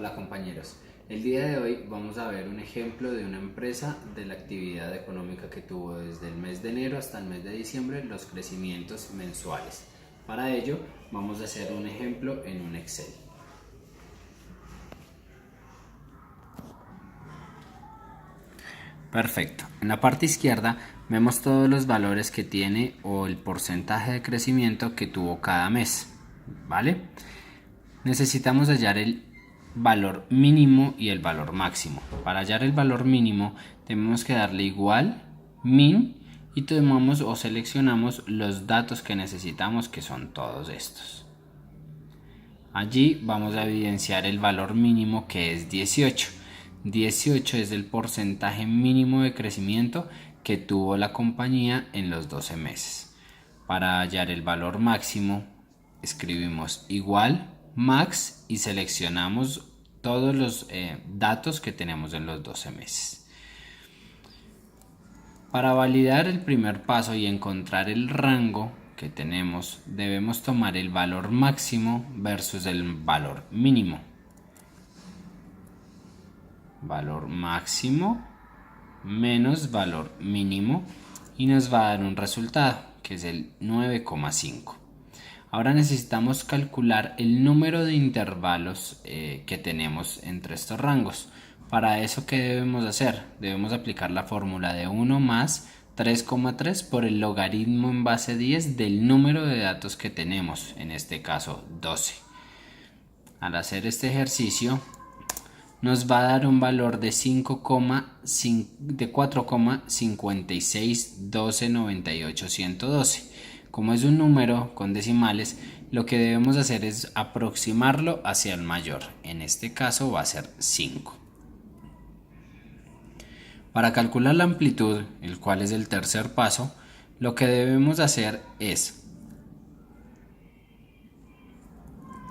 Hola compañeros, el día de hoy vamos a ver un ejemplo de una empresa de la actividad económica que tuvo desde el mes de enero hasta el mes de diciembre los crecimientos mensuales. Para ello vamos a hacer un ejemplo en un Excel. Perfecto, en la parte izquierda vemos todos los valores que tiene o el porcentaje de crecimiento que tuvo cada mes, ¿vale? Necesitamos hallar el valor mínimo y el valor máximo. Para hallar el valor mínimo tenemos que darle igual, min, y tomamos o seleccionamos los datos que necesitamos, que son todos estos. Allí vamos a evidenciar el valor mínimo, que es 18. 18 es el porcentaje mínimo de crecimiento que tuvo la compañía en los 12 meses. Para hallar el valor máximo escribimos igual, max, y seleccionamos todos los datos que tenemos en los 12 meses. Para validar el primer paso y encontrar el rango que tenemos, debemos tomar el valor máximo versus el valor mínimo. Valor máximo menos valor mínimo, y nos va a dar un resultado que es el 9,5. Ahora necesitamos calcular el número de intervalos que tenemos entre estos rangos. Para eso, ¿qué debemos hacer? Debemos aplicar la fórmula de 1 más 3,3 por el logaritmo en base 10 del número de datos que tenemos, en este caso 12. Al hacer este ejercicio nos va a dar un valor de 4,56129812. Como es un número con decimales, lo que debemos hacer es aproximarlo hacia el mayor. En este caso va a ser 5. Para calcular la amplitud, el cual es el tercer paso, lo que debemos hacer es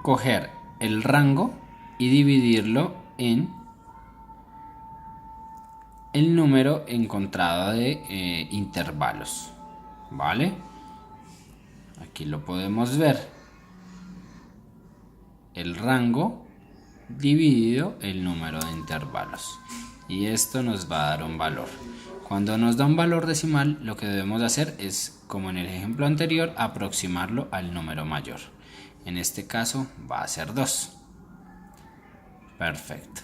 coger el rango y dividirlo en el número encontrado de intervalos, ¿vale? Aquí lo podemos ver, el rango dividido el número de intervalos, y esto nos va a dar un valor. Cuando nos da un valor decimal, lo que debemos hacer es, como en el ejemplo anterior, aproximarlo al número mayor. En este caso va a ser 2. Perfecto.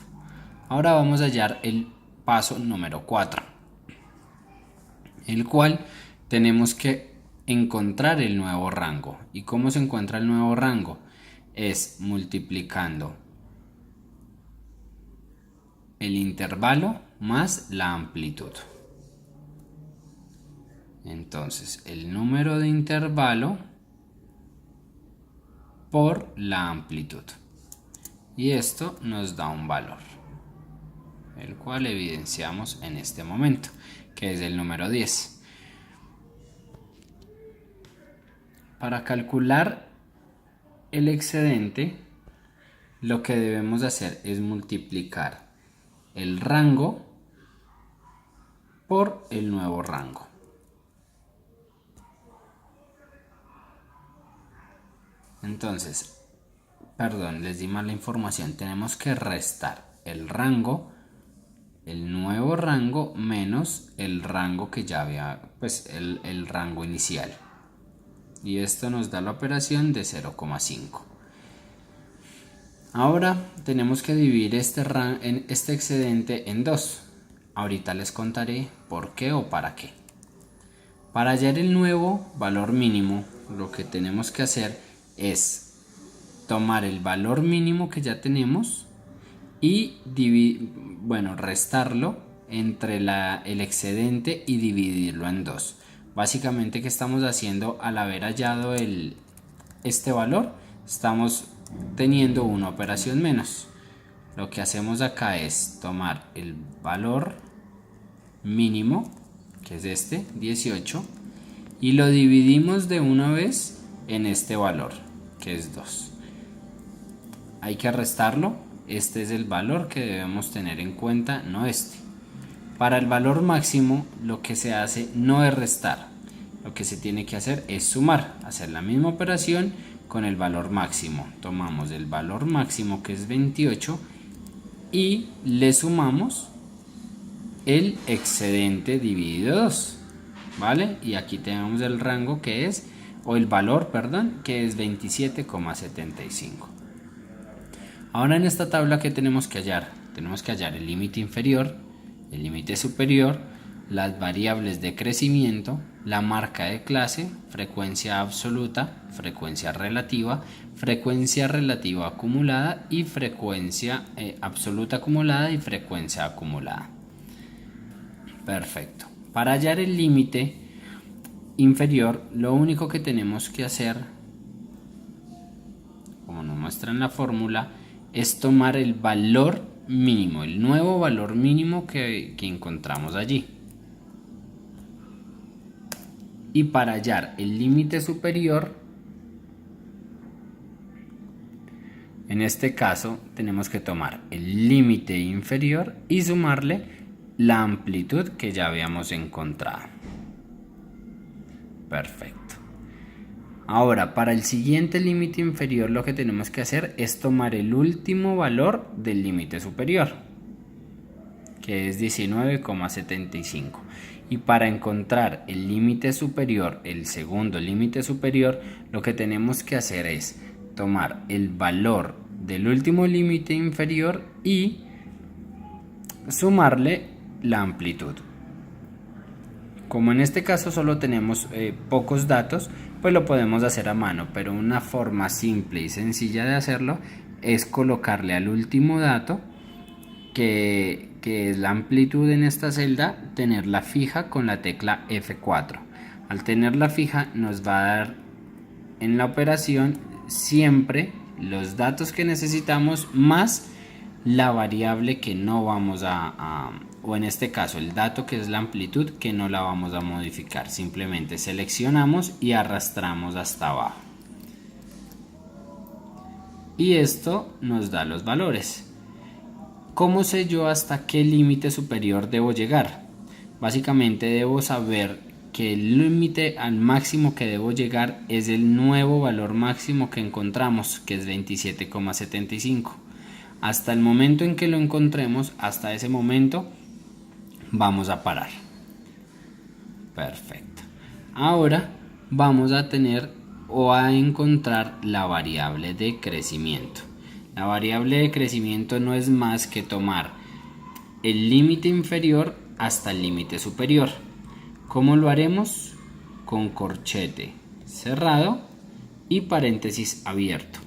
Ahora vamos a hallar el paso número 4, el cual tenemos que encontrar el nuevo rango. ¿Y cómo se encuentra el nuevo rango? Es multiplicando el intervalo más la amplitud. Entonces, el número de intervalo por la amplitud. Y esto nos da un valor, el cual evidenciamos en este momento, que es el número 10. Para calcular el excedente, lo que debemos hacer es multiplicar el rango por el nuevo rango. Entonces, perdón, les di mal la información. Tenemos que restar el rango, el nuevo rango, menos el rango que ya había, pues el rango inicial. Y esto nos da la operación de 0,5. Ahora tenemos que dividir este excedente en 2. Ahorita les contaré por qué o para qué. Para hallar el nuevo valor mínimo, lo que tenemos que hacer es tomar el valor mínimo que ya tenemos y restarlo entre el excedente y dividirlo en 2. Básicamente, ¿qué estamos haciendo? Al haber hallado este valor, estamos teniendo una operación menos. Lo que hacemos acá es tomar el valor mínimo, que es este, 18, y lo dividimos de una vez en este valor, que es 2. Hay que restarlo. Este es el valor que debemos tener en cuenta, no este. Para el valor máximo, lo que se hace no es restar. Lo que se tiene que hacer es sumar, hacer la misma operación con el valor máximo. Tomamos el valor máximo, que es 28, y le sumamos el excedente dividido 2, ¿vale? Y aquí tenemos el rango que es, o el valor, perdón, que es 27,75. Ahora en esta tabla, ¿qué tenemos que hallar? Tenemos que hallar el límite inferior, el límite superior, las variables de crecimiento, la marca de clase, frecuencia absoluta, frecuencia relativa acumulada y frecuencia absoluta acumulada y frecuencia acumulada. Perfecto. Para hallar el límite inferior, lo único que tenemos que hacer, como nos muestra en la fórmula, es tomar el valor mínimo, el nuevo valor mínimo que encontramos allí. Y para hallar el límite superior, en este caso tenemos que tomar el límite inferior y sumarle la amplitud que ya habíamos encontrado. Perfecto. Ahora, para el siguiente límite inferior, lo que tenemos que hacer es tomar el último valor del límite superior, que es 19,75. Y para encontrar el límite superior, el segundo límite superior, lo que tenemos que hacer es tomar el valor del último límite inferior y sumarle la amplitud. Como en este caso solo tenemos pocos datos, pues lo podemos hacer a mano, pero una forma simple y sencilla de hacerlo es colocarle al último dato, que es la amplitud en esta celda, tenerla fija con la tecla F4. Al tenerla fija nos va a dar en la operación siempre los datos que necesitamos más la variable que no vamos o en este caso el dato que es la amplitud, que no la vamos a modificar. Simplemente seleccionamos y arrastramos hasta abajo. Y esto nos da los valores. ¿Cómo sé yo hasta qué límite superior debo llegar? Básicamente debo saber que el límite al máximo que debo llegar es el nuevo valor máximo que encontramos, que es 27,75. Hasta el momento en que lo encontremos, hasta ese momento vamos a parar. Perfecto. Ahora vamos a tener o a encontrar la variable de crecimiento. La variable de crecimiento no es más que tomar el límite inferior hasta el límite superior. ¿Cómo lo haremos? Con corchete cerrado y paréntesis abierto.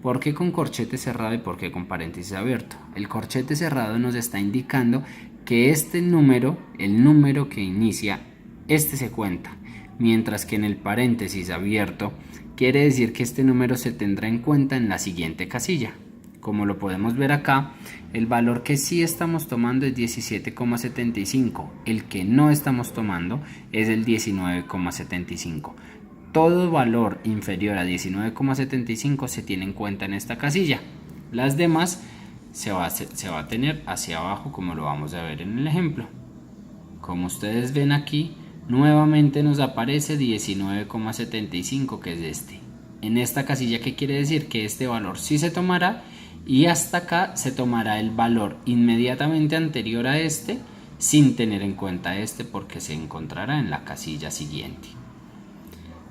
¿Por qué con corchete cerrado y por qué con paréntesis abierto? El corchete cerrado nos está indicando que este número, el número que inicia, se cuenta, mientras que en el paréntesis abierto quiere decir que este número se tendrá en cuenta en la siguiente casilla. Como lo podemos ver acá, el valor que sí estamos tomando es 17,75, el que no estamos tomando es el 19,75. Todo valor inferior a 19,75 se tiene en cuenta en esta casilla. Las demás se va a tener hacia abajo, como lo vamos a ver en el ejemplo. Como ustedes ven aquí, nuevamente nos aparece 19,75, que es este. En esta casilla, ¿qué quiere decir? Que este valor sí se tomará, y hasta acá se tomará el valor inmediatamente anterior a este, sin tener en cuenta este, porque se encontrará en la casilla siguiente.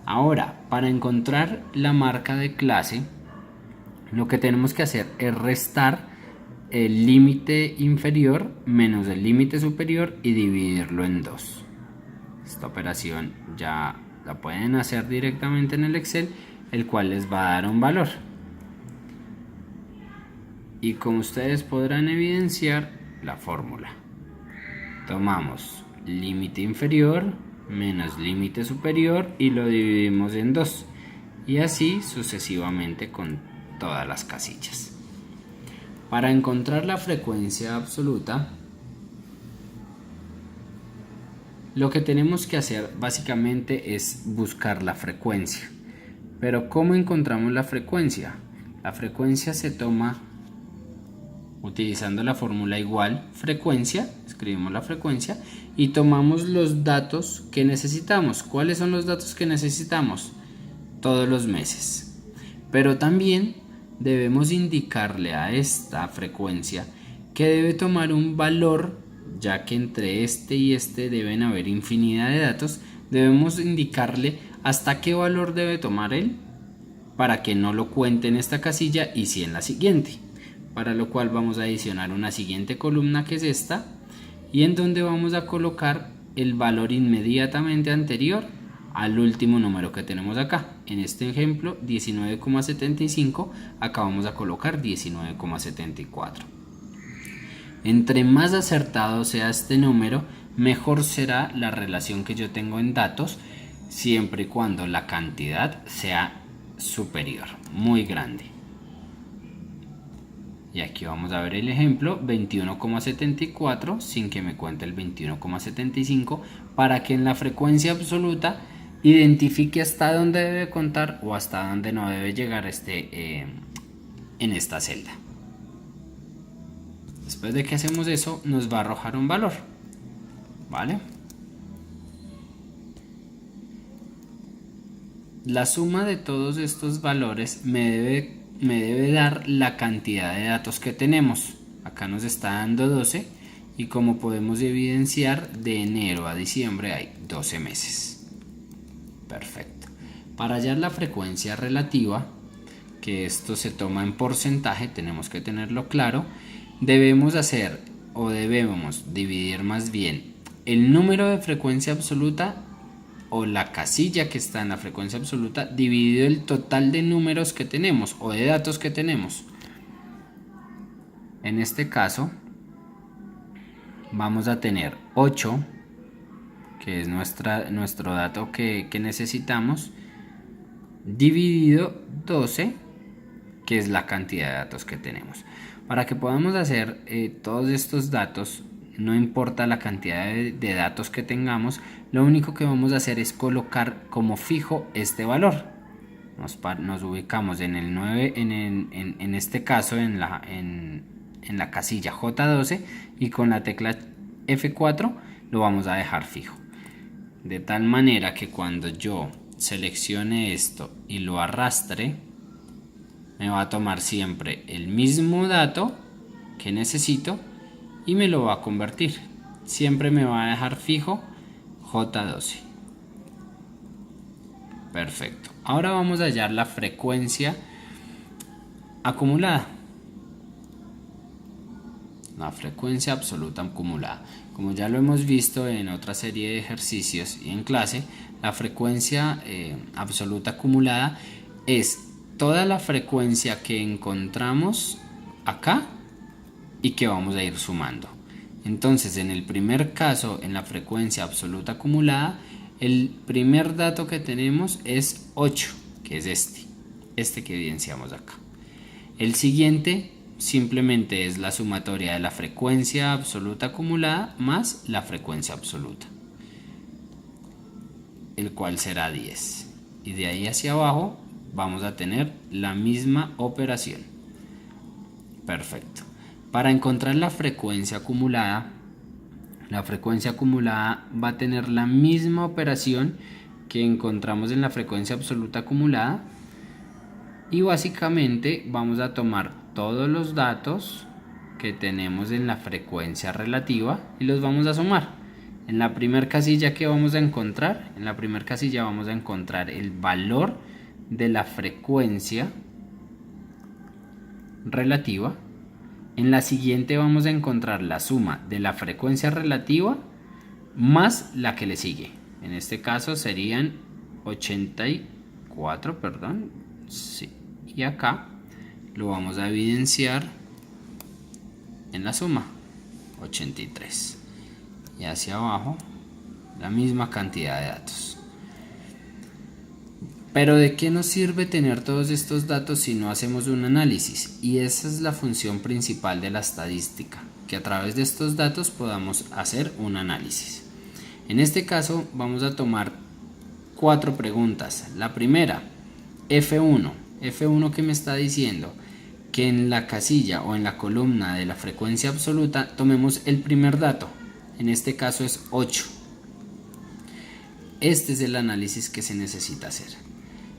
Ahora, para encontrar la marca de clase, lo que tenemos que hacer es restar el límite inferior menos el límite superior y dividirlo en 2. Esta operación ya la pueden hacer directamente en el Excel, el cual les va a dar un valor. Y como ustedes podrán evidenciar, la fórmula. Tomamos límite inferior menos límite superior y lo dividimos en 2. Y así sucesivamente con todas las casillas. Para encontrar la frecuencia absoluta, lo que tenemos que hacer básicamente es buscar la frecuencia. Pero ¿cómo encontramos la frecuencia? La frecuencia se toma utilizando la fórmula igual frecuencia, escribimos la frecuencia y tomamos los datos que necesitamos. ¿Cuáles son los datos que necesitamos? Todos los meses. Pero también debemos indicarle a esta frecuencia que debe tomar un valor, ya que entre este y este deben haber infinidad de datos. Debemos indicarle hasta qué valor debe tomar él para que no lo cuente en esta casilla y sí en la siguiente, para lo cual vamos a adicionar una siguiente columna, que es esta, y en donde vamos a colocar el valor inmediatamente anterior al último número que tenemos acá. En este ejemplo 19,75, acá vamos a colocar 19,74. Entre más acertado sea este número, mejor será la relación que yo tengo en datos, siempre y cuando la cantidad sea superior, muy grande. Y aquí vamos a ver el ejemplo 21,74 sin que me cuente el 21,75, para que en la frecuencia absoluta identifique hasta dónde debe contar o hasta dónde no debe llegar en esta celda. Después de que hacemos eso, nos va a arrojar un valor, ¿vale? La suma de todos estos valores me debe dar la cantidad de datos que tenemos. Acá nos está dando 12 y como podemos evidenciar, de enero a diciembre hay 12 meses. Perfecto. Para hallar la frecuencia relativa, que esto se toma en porcentaje, tenemos que tenerlo claro. Debemos dividir más bien el número de frecuencia absoluta o la casilla que está en la frecuencia absoluta dividido el total de números que tenemos o de datos que tenemos. En este caso vamos a tener 8, que es nuestro dato que necesitamos, dividido 12, que es la cantidad de datos que tenemos. Para que podamos hacer todos estos datos, no importa la cantidad de datos que tengamos, lo único que vamos a hacer es colocar como fijo este valor. Nos ubicamos en el 9, en este caso en la casilla J12, y con la tecla F4 lo vamos a dejar fijo. De tal manera que cuando yo seleccione esto y lo arrastre, me va a tomar siempre el mismo dato que necesito y me lo va a convertir. Siempre me va a dejar fijo J12. Perfecto. Ahora vamos a hallar la frecuencia acumulada. La frecuencia absoluta acumulada. Como ya lo hemos visto en otra serie de ejercicios y en clase, la frecuencia absoluta acumulada es toda la frecuencia que encontramos acá y que vamos a ir sumando. Entonces, en el primer caso, en la frecuencia absoluta acumulada, el primer dato que tenemos es 8, que es este que evidenciamos acá. El siguiente simplemente es la sumatoria de la frecuencia absoluta acumulada más la frecuencia absoluta, el cual será 10. Y de ahí hacia abajo vamos a tener la misma operación. Perfecto. Para encontrar la frecuencia acumulada va a tener la misma operación que encontramos en la frecuencia absoluta acumulada, y básicamente vamos a tomar todos los datos que tenemos en la frecuencia relativa y los vamos a sumar. En la primera casilla que vamos a encontrar, vamos a encontrar el valor de la frecuencia relativa. En la siguiente vamos a encontrar la suma de la frecuencia relativa más la que le sigue. En este caso serían 84, perdón. Sí. Y acá lo vamos a evidenciar en la suma, 83. Y hacia abajo la misma cantidad de datos. Pero ¿de qué nos sirve tener todos estos datos si no hacemos un análisis? Y esa es la función principal de la estadística, que a través de estos datos podamos hacer un análisis. En este caso vamos a tomar 4 preguntas. La primera, F1. F1 que me está diciendo que en la casilla o en la columna de la frecuencia absoluta tomemos el primer dato. En este caso es 8. Este es el análisis que se necesita hacer.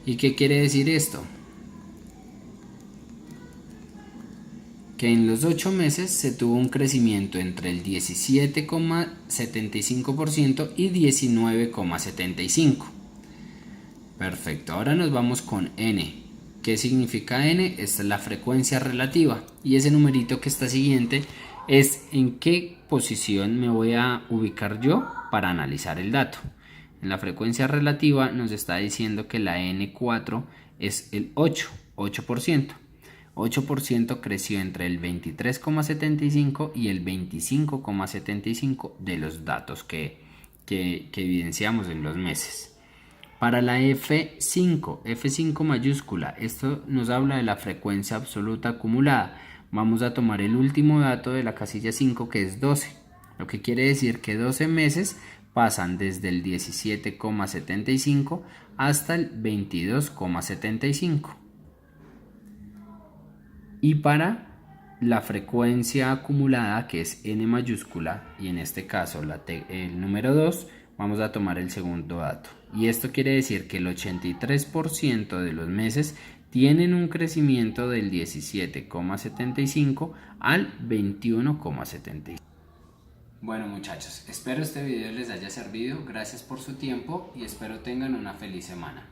¿Y qué quiere decir esto? que en los 8 meses se tuvo un crecimiento entre el 17,75% y 19,75%. Perfecto, ahora nos vamos con N. ¿Qué significa N? Esta es la frecuencia relativa y ese numerito que está siguiente es en qué posición me voy a ubicar yo para analizar el dato. En la frecuencia relativa nos está diciendo que la N4 es el 8%. 8% creció entre el 23,75 y el 25,75 de los datos que evidenciamos en los meses. Para la F5 mayúscula, esto nos habla de la frecuencia absoluta acumulada. Vamos a tomar el último dato de la casilla 5, que es 12, lo que quiere decir que 12 meses pasan desde el 17,75 hasta el 22,75. Y para la frecuencia acumulada, que es N mayúscula, y en este caso el número 2, vamos a tomar el segundo dato. Y esto quiere decir que el 83% de los meses tienen un crecimiento del 17,75 al 21,75. Bueno muchachos, espero este video les haya servido. Gracias por su tiempo y espero tengan una feliz semana.